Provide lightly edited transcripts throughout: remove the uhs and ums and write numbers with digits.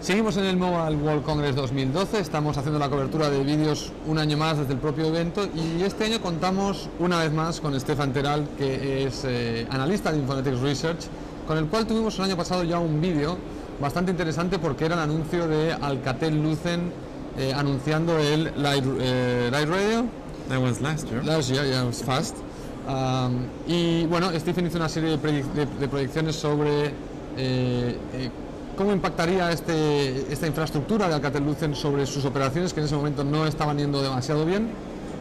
Seguimos en el Mobile World Congress 2012, estamos haciendo la cobertura de vídeos un año más desde el propio evento y este año contamos una vez más con Stefan Teral, que es analista de Infonetics Research, con el cual tuvimos el año pasado ya un vídeo bastante interesante porque era el anuncio de Alcatel-Lucent anunciando el lightRadio. That was last year. Last year, yeah, it was fast. Y bueno, Stephen hizo una serie de proyecciones sobre cómo impactaría esta infraestructura de Alcatel-Lucent sobre sus operaciones, que en ese momento no estaban yendo demasiado bien.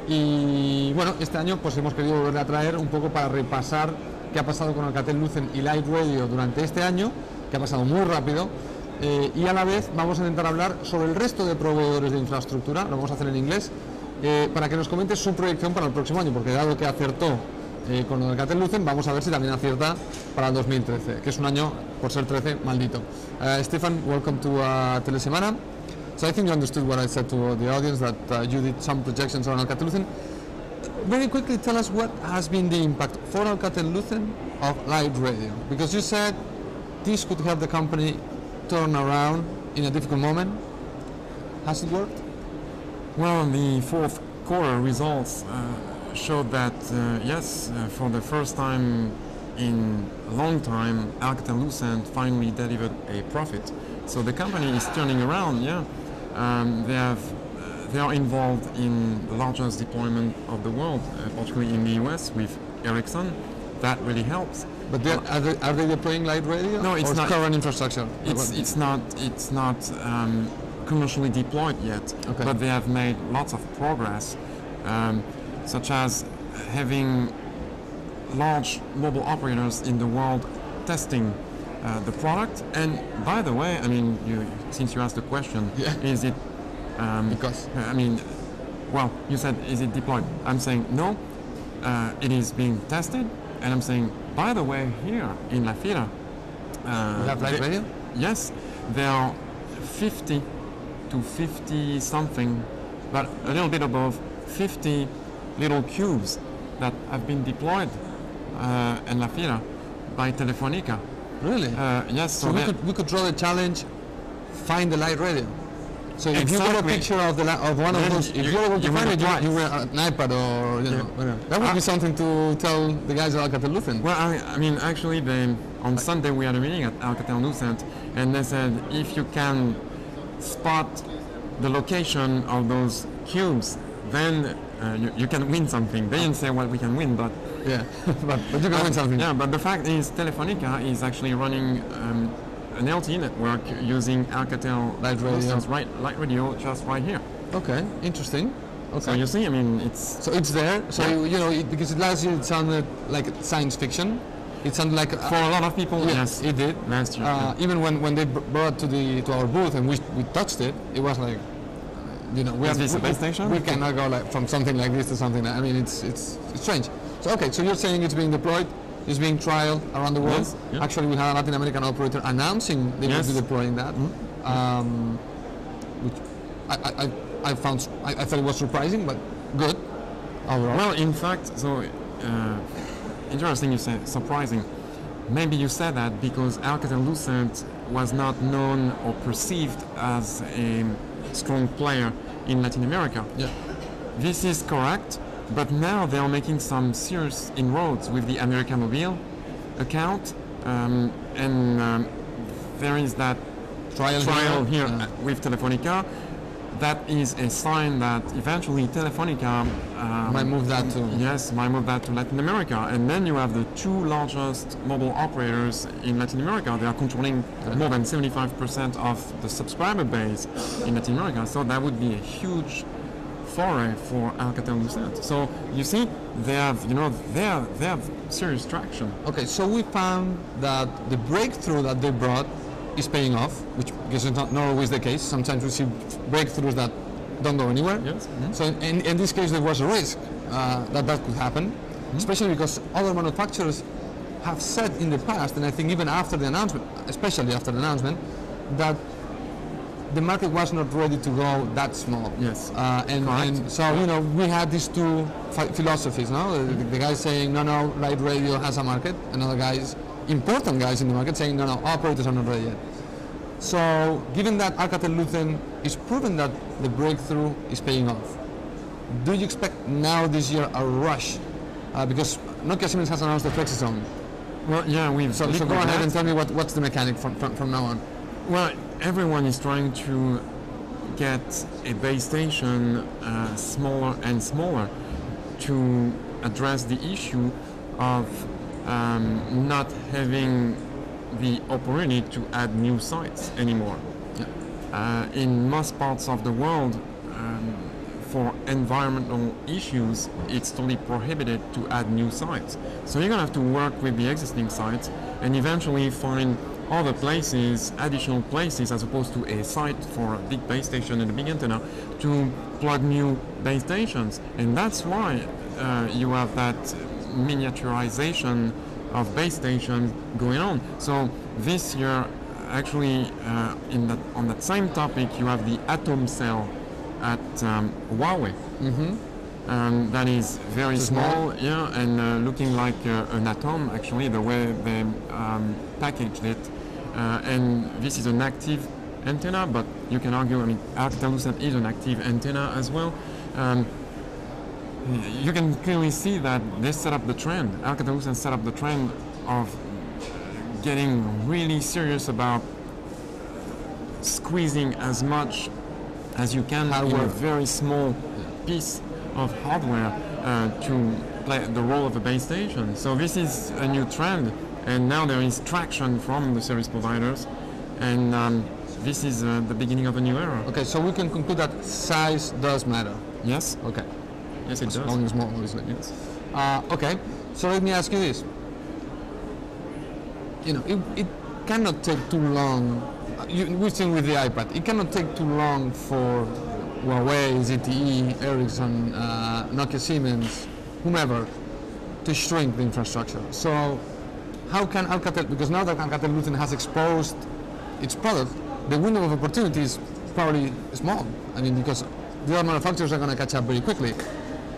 Y bueno, este año pues hemos querido volver a traer un poco para repasar qué ha pasado con Alcatel-Lucent y lightRadio durante este año, que ha pasado muy rápido, y a la vez vamos a intentar hablar sobre el resto de proveedores de infraestructura, lo vamos a hacer en inglés, para que nos comente su proyección para el próximo año, porque dado que acertó con Alcatel-Lucent, vamos a ver si también acierta para el 2013, que es un año, por ser 13, maldito. Stefan, welcome to Telesemana. So I think you understood what I said to the audience, that you did some projections on Alcatel-Lucent. Very quickly, tell us what has been the impact for Alcatel-Lucent of lightRadio, because you said this could help the company turn around in a difficult moment. Has it worked? Well, the fourth quarter results showed that, yes, for the first time in a long time, Alcatel-Lucent finally delivered a profit. So the company is turning around, yeah. They are involved in the largest deployment of the world, particularly in the US with Ericsson. That really helps. But are they deploying lightRadio? No, it's not current infrastructure. It's not commercially deployed yet. Okay. But they have made lots of progress, such as having large mobile operators in the world testing the product. And by the way, I mean, since you asked the question, yeah. Is it because I mean, well, you said, is it deployed? I'm saying no, it is being tested, and I'm saying, by the way, here in La Fira, you have lightRadio? Yes, there are 50 to 50 something, but a little bit above 50 little cubes that have been deployed in La Fira by Telefonica. Really? Yes. So we could draw the challenge, find the lightRadio. So if you got a picture of one of those, if you were able to find it, you were an iPad or whatever. That would be something to tell the guys at Alcatel-Lucent. Well, I mean, actually, on Sunday we had a meeting at Alcatel-Lucent, and they said if you can spot the location of those cubes, then you can win something. They didn't say what we can win, but yeah, but you can win something. Yeah, but the fact is, Telefonica is actually running an LTE network using Alcatel lightRadio just right here. Okay, interesting. Okay. So you see, I mean, it's there. So yeah. Because last year it sounded like science fiction. It sounded like for a lot of people. Yes, it did last year. Even when they brought to our booth and we touched it, it was like, we cannot go like from something like this to something. I mean, it's strange. So okay, so you're saying it's being deployed. It's being trialed around the world. Yes, yeah. Actually, we had a Latin American operator announcing they will be deploying that, which I thought it was surprising, but good overall. Well, in fact, so interesting you say surprising. Maybe you said that because Alcatel-Lucent was not known or perceived as a strong player in Latin America. Yeah. This is correct. But now they are making some serious inroads with the América Móvil account, and there is that trial here with Telefonica. That is a sign that eventually Telefonica might move that to Latin America, and then you have the two largest mobile operators in Latin America. They are controlling more than 75% of the subscriber base in Latin America. So that would be a huge foray for Alcatel-Lucent. So you see, they have serious traction. Okay, so we found that the breakthrough that they brought is paying off, which is not always the case. Sometimes we see breakthroughs that don't go anywhere. Yes. Mm-hmm. So in this case, there was a risk that could happen, especially because other manufacturers have said in the past, and I think even after the announcement, especially after the announcement, that the market was not ready to go that small. Yes. And so, we had these two philosophies, no? The guys saying, no, lightRadio has a market, and other guys, important guys in the market, saying, no, operators are not ready yet. So, given that Alcatel-Lucent is proven that the breakthrough is paying off, do you expect now this year a rush? Because Nokia Siemens has announced the Flexi Zone. Well, yeah, So go ahead and tell me what's the mechanic from now on. Well, everyone is trying to get a base station smaller and smaller to address the issue of not having the opportunity to add new sites anymore. Yeah. In most parts of the world, for environmental issues, it's totally prohibited to add new sites. So you're going to have to work with the existing sites and eventually find other places, additional places, as opposed to a site for a big base station and a big antenna, to plug new base stations. And that's why you have that miniaturization of base stations going on. So this year, actually, on that same topic, you have the Atom cell at Huawei. That is very small, yeah, and looking like an atom, actually, the way they packaged it. And this is an active antenna, but you can argue, I mean, Alcatel-Lucent is an active antenna as well. You can clearly see that they set up the trend. Alcatel-Lucent set up the trend of getting really serious about squeezing as much as you can in a very small piece of hardware to play the role of a base station. So this is a new trend, and now there is traction from the service providers, and this is the beginning of a new era. Okay, so we can conclude that size does matter. Yes? Okay. Yes, it does. Long and small, obviously. Yes. Okay, so let me ask you this. You know, it cannot take too long. We're still with the iPad. It cannot take too long for Huawei, ZTE, Ericsson, Nokia Siemens, whomever, to shrink the infrastructure. So how can Alcatel, because now that Alcatel-Lucent has exposed its product, the window of opportunity is probably small. I mean, because the other manufacturers are going to catch up very quickly.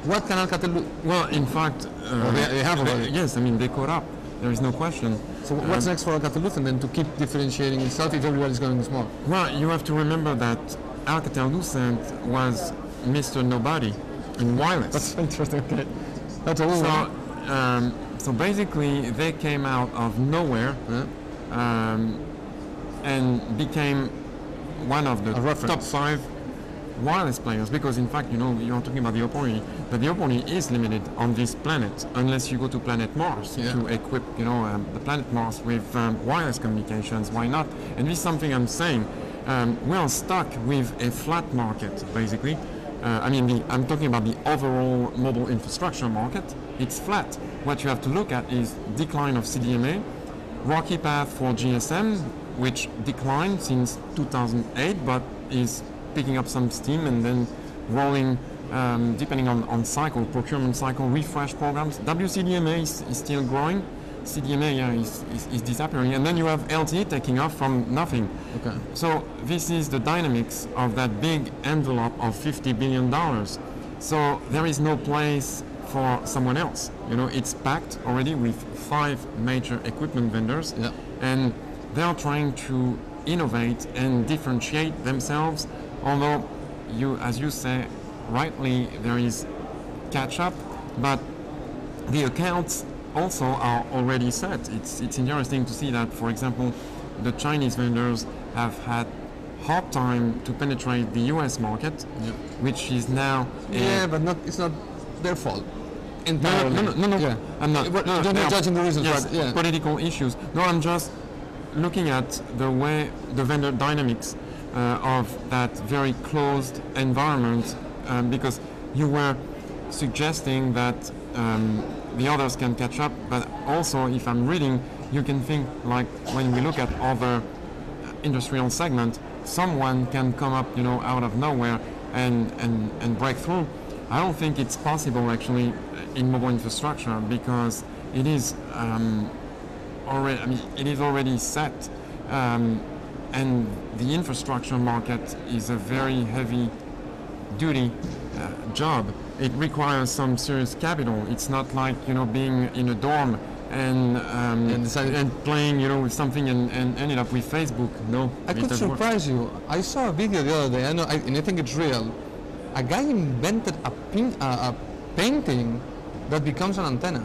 What can Alcatel-Lucent... Well, in fact... they have already. Yes, I mean, they caught up. There is no question. So what's next for Alcatel-Lucent then to keep differentiating itself if everybody's going small? Well, you have to remember that Alcatel-Lucent was Mr. Nobody in wireless. That's interesting, okay. That's a So basically, they came out of nowhere and became one of the top 5 wireless players, because in fact, you know, you're talking about the opportunity, but the opportunity is limited on this planet unless you go to planet Mars to equip, you know, the planet Mars with wireless communications. Why not? And this is something I'm saying. We are stuck with a flat market, basically. I'm talking about the overall mobile infrastructure market. It's flat. What you have to look at is decline of CDMA, rocky path for GSM, which declined since 2008, but is picking up some steam and then rolling, depending on cycle, procurement cycle, refresh programs. WCDMA is still growing. CDMA is disappearing. And then you have LTE taking off from nothing. Okay. So this is the dynamics of that big envelope of $50 billion. So there is no place for someone else. You know, it's packed already with 5 major equipment vendors. Yeah. And they are trying to innovate and differentiate themselves. Although, as you say, rightly, there is catch-up, but the accounts also are already set. It's interesting to see that, for example, the Chinese vendors have had hard time to penetrate the US market, which is now... but it's not their fault. Entirely. No. Yeah. I'm not. You're not judging the reasons, yes, but yeah. Political issues. No, I'm just looking at the way the vendor dynamics of that very closed environment, because you were suggesting that the others can catch up, but also, if I'm reading, you can think like when we look at other industrial segments, someone can come up, you know, out of nowhere and break through. I don't think it's possible actually in mobile infrastructure, because it is already set. And the infrastructure market is a very heavy duty job. It requires some serious capital. It's not like, you know, being in a dorm and playing, with something and ended up with Facebook. No, I could surprise you. I saw a video the other day, and I think it's real. A guy invented a painting that becomes an antenna.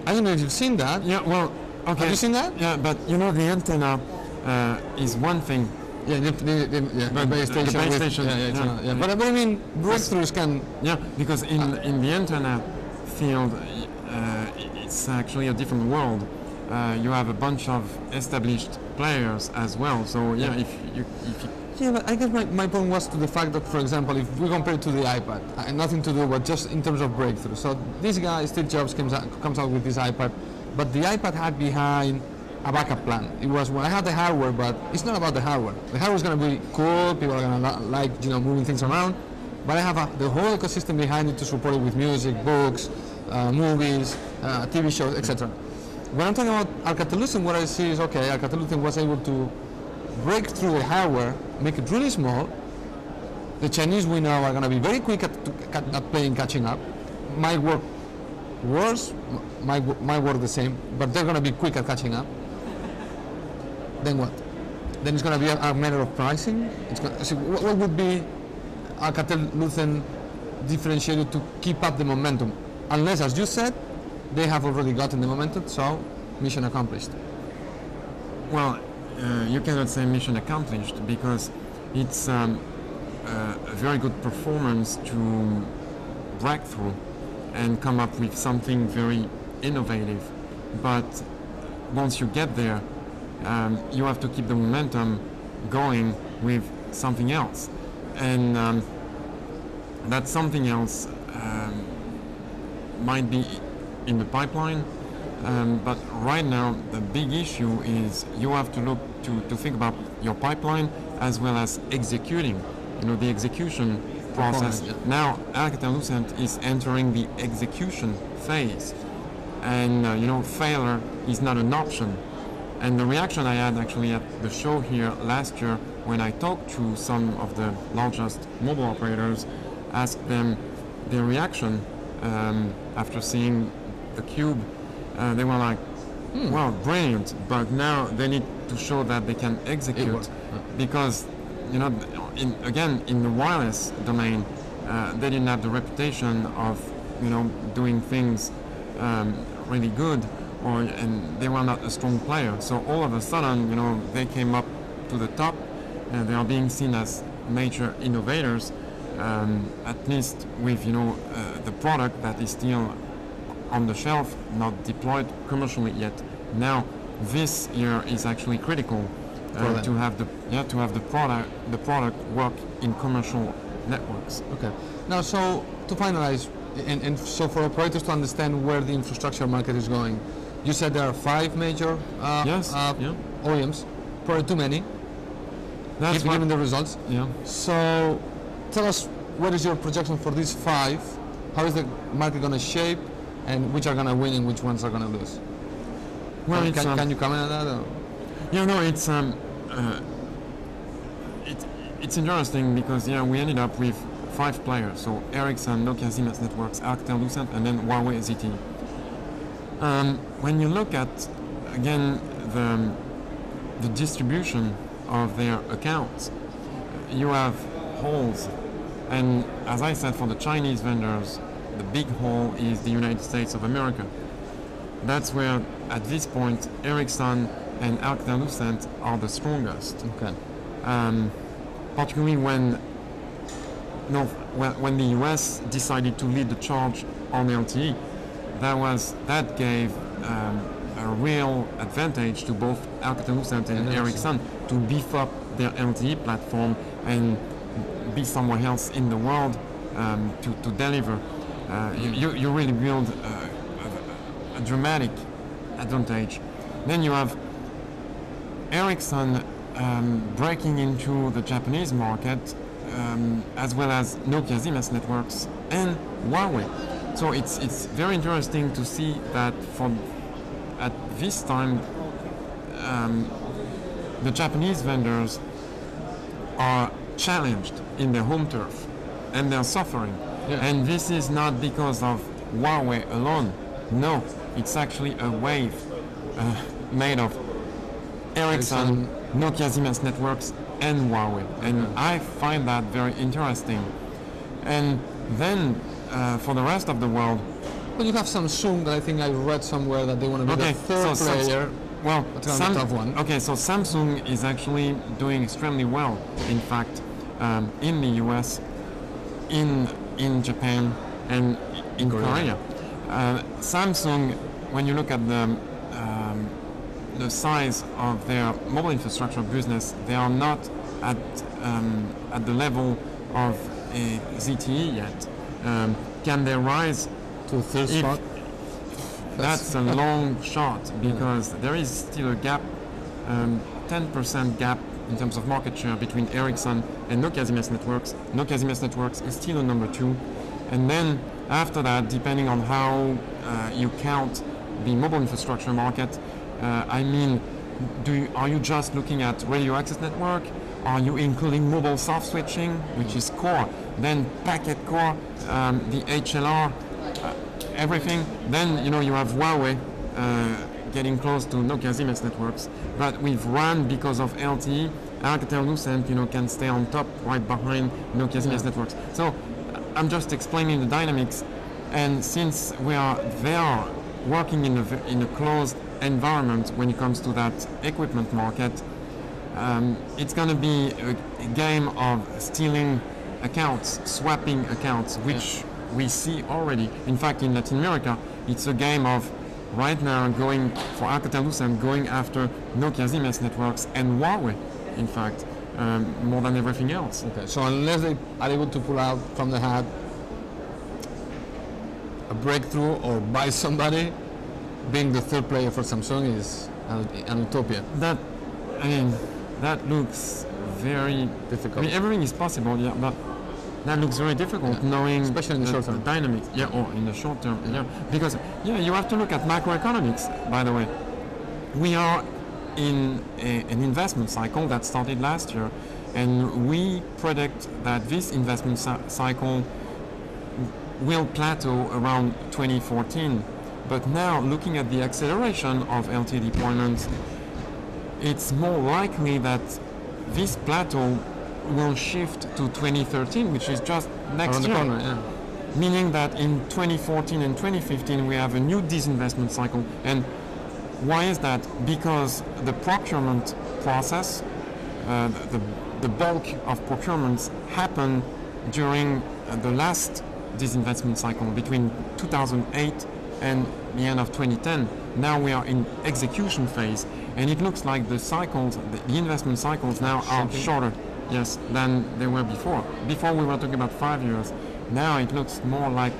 I don't know if you've seen that. Yeah, well, okay. Have you seen that? Yeah, but the antenna is one thing. Yeah, the base station. The base station. Yeah. But I mean, breakthroughs can. Yeah, because in the antenna field, it's actually a different world. You have a bunch of established players as well. So if you Yeah, but I guess my point was to the fact that, for example, if we compare it to the iPad, nothing to do but just in terms of breakthrough. So this guy, Steve Jobs, comes out with this iPad, but the iPad had behind a backup plan. It was, well, I had the hardware, but it's not about the hardware. The hardware is going to be cool, people are going to like, moving things around, but I have the whole ecosystem behind it to support it with music, books, movies, TV shows, etc. When I'm talking about Alcatel-Lucent, what I see is, okay, Alcatel-Lucent was able to break through the hardware, make it really small. The Chinese, we know, are going to be very quick at playing catching up. Might work worse, might work the same, but they're going to be quick at catching up. Then what? Then it's going to be a matter of pricing. What would be Alcatel-Lucent differentiated to keep up the momentum? Unless, as you said, they have already gotten the momentum, so mission accomplished. Well, you cannot say mission accomplished because it's a very good performance to break through and come up with something very innovative. But once you get there, you have to keep the momentum going with something else. And that something else might be in the pipeline. But right now, the big issue is you have to look to think about your pipeline as well as executing, the execution process. Yeah. Now, Alcatel-Lucent is entering the execution phase, and failure is not an option. And the reaction I had actually at the show here last year when I talked to some of the largest mobile operators, asked them their reaction after seeing the Cube. They were like, well, brilliant, but now they need to show that they can execute because, in the wireless domain, they didn't have the reputation of, doing things really good, and they were not a strong player. So all of a sudden, they came up to the top, and they are being seen as major innovators, at least with, the product that is still on the shelf, not deployed commercially yet. Now, this year is actually critical to have the product work in commercial networks. Okay. Now, so to finalize, and so for operators to understand where the infrastructure market is going, you said there are 5 major OEMs, probably too many. That's given the results. Yeah. So, tell us what is your projection for these 5? How is the market going to shape? And which are going to win and which ones are going to lose? Well, can you comment on that? Or? Yeah, no, it's interesting because we ended up with 5 players. So Ericsson, Nokia, Siemens Networks, Alcatel-Lucent, and then Huawei ZTE. When you look at again the distribution of their accounts, you have holes, and as I said, for the Chinese vendors, the big hole is the United States of America. That's where, at this point, Ericsson and Alcatel-Lucent are the strongest. Okay. Particularly when the US decided to lead the charge on LTE, that gave a real advantage to both Alcatel-Lucent and Ericsson to beef up their LTE platform and be somewhere else in the world to deliver. You really build a dramatic advantage. Then you have Ericsson breaking into the Japanese market, as well as Nokia, Siemens Networks, and Huawei. So it's very interesting to see that at this time the Japanese vendors are challenged in their home turf, and they're suffering. Yeah. And this is not because of Huawei alone. No, it's actually a wave made of Ericsson, Nokia Siemens Networks, and Huawei. And I find that very interesting. And then for the rest of the world, But you have Samsung that I think I read somewhere that they want to be the third player. Well, that's a tough one. Okay, so Samsung is actually doing extremely well. In fact, in the US, in Japan, and in Korea. Samsung, when you look at the size of their mobile infrastructure business, they are not at the level of a ZTE yet. Can they rise to a third spot? That's a long shot, because there is still a gap, 10% gap in terms of market share between Ericsson and Nokia Siemens Networks. Nokia Siemens Networks is still a number 2. And then after that, depending on how you count the mobile infrastructure market, I mean, are you just looking at radio access network? Are you including mobile soft switching, which is core? Then packet core, the HLR, everything. Then you have Huawei getting close to Nokia Siemens Networks. But with RAN, because of LTE, Alcatel-Lucent can stay on top right behind Nokia Siemens Networks. So I'm just explaining the dynamics. And since we are there working in a closed environment when it comes to that equipment market, it's going to be a game of stealing accounts, swapping accounts, which we see already. In fact, in Latin America, it's a game of right now going for Alcatel-Lucent, going after Nokia Siemens Networks and Huawei, in fact, more than everything else. Okay, so unless they are able to pull out from the hat a breakthrough or buy somebody, being the third player for Samsung is an utopia. That looks very difficult. I mean, everything is possible, but that looks very difficult, knowing especially in the short term. Dynamics, or in the short term, because you have to look at macroeconomics. By the way, we are in an investment cycle that started last year, and we predict that this investment cycle will plateau around 2014. But now, looking at the acceleration of LTE deployments, it's more likely that this plateau will shift to 2013, which is just next year. Around the corner, Meaning that in 2014 and 2015 we have a new disinvestment cycle. And why is that? Because the procurement process, the bulk of procurements happened during the last disinvestment cycle between 2008 and the end of 2010. Now we are in execution phase, and it looks like the cycles, the investment cycles now are shorter, than they were before. Before we were talking about 5 years. Now it looks more like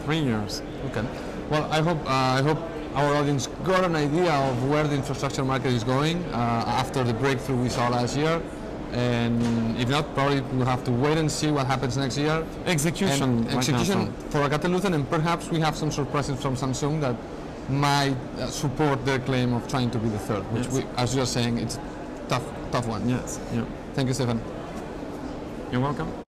3 years. Okay. Well, I hope our audience got an idea of where the infrastructure market is going after the breakthrough we saw last year. And if not, probably we'll have to wait and see what happens next year. Execution for Alcatel-Lucent, and perhaps we have some surprises from Samsung that might support their claim of trying to be the third, which we, as you're saying, it's a tough one. Yes. Yeah. Thank you, Stefan. You're welcome.